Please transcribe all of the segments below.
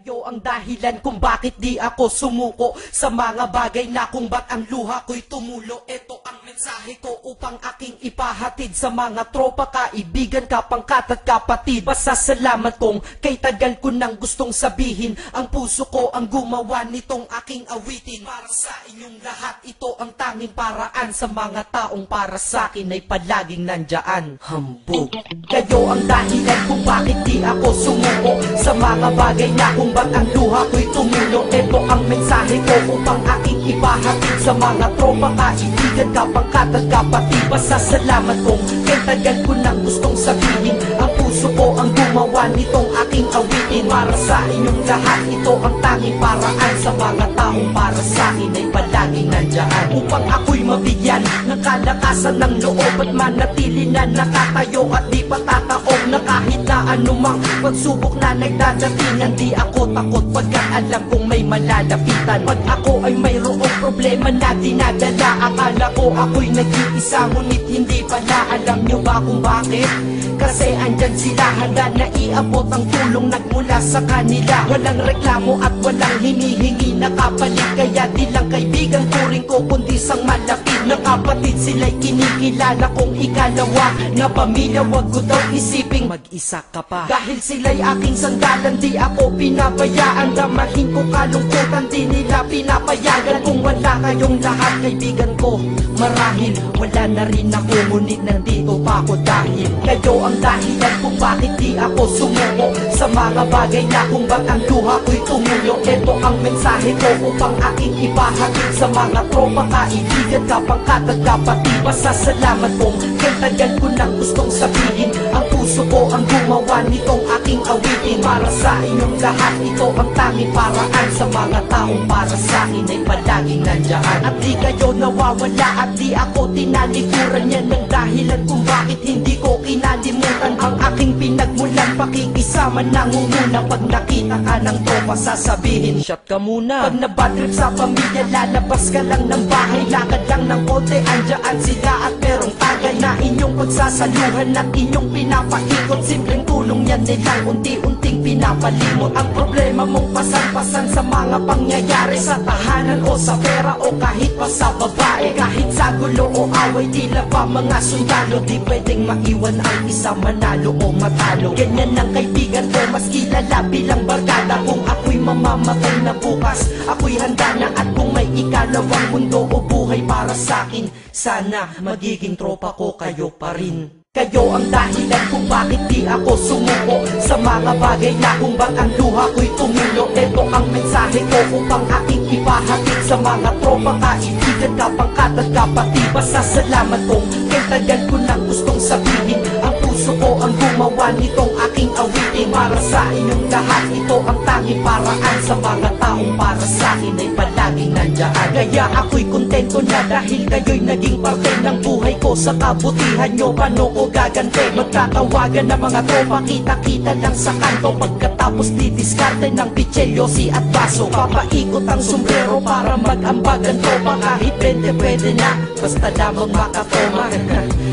Kayo ang dahilan kung bakit di ako sumuko sa mga bagay na kung ba't ang luha ko'y tumulo. Ito ang mensahe ko upang aking ipahatid sa mga tropa, kaibigan, kapangkat at kapatid. Pasasalamat kong kay tagal ko nang gustong sabihin, ang puso ko ang gumawa nitong aking awitin. Para sa inyong lahat, ito ang tanging paraan sa mga taong para sa akin ay palaging nandyan. Hambog. Kayo ang dahilan kung bakit di ako sumuko sa mga bagay na kung ba't ang luha ko'y tumulo. Ito ang mensahe ko upang aking ipahatid sa mga tropa, kaibigan, kapangkat at kapatid. Pasasalamat kong kay tagal ko nang gustong sabihin, ang puso ko ang gumawa nitong aking awitin. Para sa inyong lahat, ito ang tanging paraan sa mga taong para sa akin ay palaging nandyan. Upang ako'y mabigyan ng kalakasan ng loob at manatili na nakatayo at di patataog na kahit na anumang pagsubok na nagdadatingan. Di ako takot pagkat alam kong may malalapitan. Pag ako ay mayroong problema na dinadala, akala ko ako'y nag-iisa, ngunit hindi pala. Alam nyo ba kung bakit? Kasi andyan sila, handa na iabot ang tulong nagmula sa kanila. Walang reklamo at walang hinihingi na kapalit, kaya di lang kaibigan turing ko kundi sang malapit na kapatid. Sila'y kinikilala kong ikalawa na pamilya. Wag ko daw isiping mag-isa ka pa, dahil sila'y aking sandalan, di ako pinabayaan. Damahin ko kalungkutan, di nila pinapayagan. Kung wala kayong lahat kaibigan ko, marahil wala na rin ako, ngunit nandito pa ako dahil kayo ang dahilan kung bakit di ako sumuko sa mga bagay na kung ba't ang luha ko'y tumulo. Ito ang mensahe ko upang aking ipahatid sa mga tropa, kaibigan, kapangkat at kapatid. Pasasalamat kong kay tagal ko nang gustong sabihin, ang puso ko ang gumawa nitong aking awitin. Para sa inyong lahat, ito ang tanging paraan sa mga taong para sa akin ay palaging nandyan. At di kayo nawawala at di ako tinalikuran, yan ang dahilan kung bakit hindi ko kinalimutan ang aking pinagmulan. Pakikisama nangunguna, pag nakita ka ng tropa sasabihin shot ka muna. Pag nabatrip sa pamilya, lalabas ka lang ng bahay, lakad lang ng konti, andyan sila at merong tagay na inyong pagsasaluhan at inyong pinapaikot. Simpleng tulong yan nilang unti-unting pinapalimot ang problema mong pasan-pasan sa mga pangyayari sa tahanan o sa pera o kahit pa sa babae. Kahit sa gulo o away, tila pa mga sundalo, di pwedeng maiwan ang isa manalo o matalo. Ganyan ang kaibigan ko, mas kilala bilang barkada. Kung ako'y mamamatay na bukas, ako'y handa na. At kung may ikalawang mundo o buhay para sa akin, sana magiging tropa ko kayo pa rin. Kayo ang dahilan kung bakit di ako sumuko sa mga bagay na kung ba't ang luha ko'y tumulo. Ito ang mensahe ko upang aking ipahatid sa mga tropa, kaibigan, kapangkat at kapatid. Pasasalamat kong kay tagal ko nang gustong sabihin, ang puso ko ang gumawa nitong aking awitin. Para sa inyong lahat, ito ang tanging paraan sa mga taong para sa akin ay palaging nandyan. Kaya ako'y kontento na dahil kayo'y naging parte ng buhay ko. Sa kabutihan nyo, paano ko gagante? Magtatawagan ng mga tropa, kita-kita lang sa kanto. Pagkatapos didiskarte ng pichelyosi at baso, papaikot ang sombrero para mag-ambag ang tropa. Kahit 20 pwede na, basta lamang makatoma.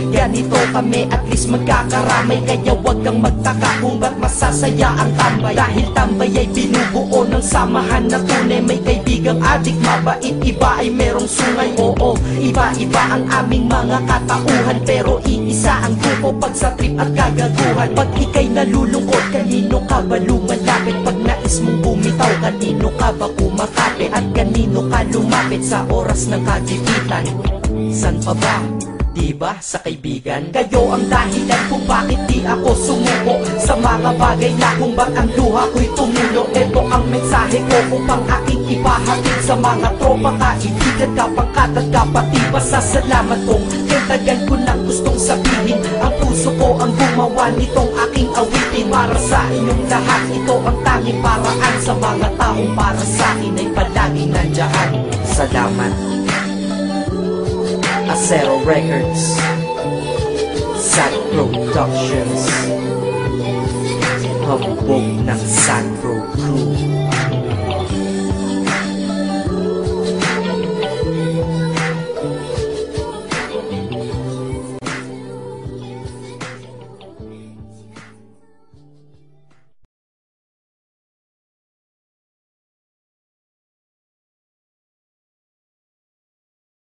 Ganito kami, at least magkakaramay. Kaya wag kang magtaka kung ba't masasaya ang tambay, dahil tambay ay binubuo ng samahan na tunay. May kaibigang adik, mabait, iba ay merong sungay. Oo, iba-iba ang aming mga katauhan, pero iisa ang grupo pag sa trip at kagaguhan. Pag ika'y nalulungkot, kanino ka ba lumalapit? Pag nais mong bumitaw, kanino ka ba kumakapit? At kanino ka lumapit sa oras ng kagipitan? San pa ba? Diba sa kaibigan? Kayo ang dahilan kung bakit di ako sumuko sa mga bagay na kung ba't ang luha ko'y tumulo. Ito ang mensahe ko upang aking ipahatid sa mga tropa, kaibigan, kapangkat at kapatid. Pasasalamat kong kay tagal ko nang gustong sabihin, ang puso ko ang gumawa nitong aking awitin. Para sa inyong lahat, ito ang tanging paraan sa mga taong para sa akin ay palaging nandyan. Salamat. Acero Records, Sad Productions, hambog ng Sad Pro Crew.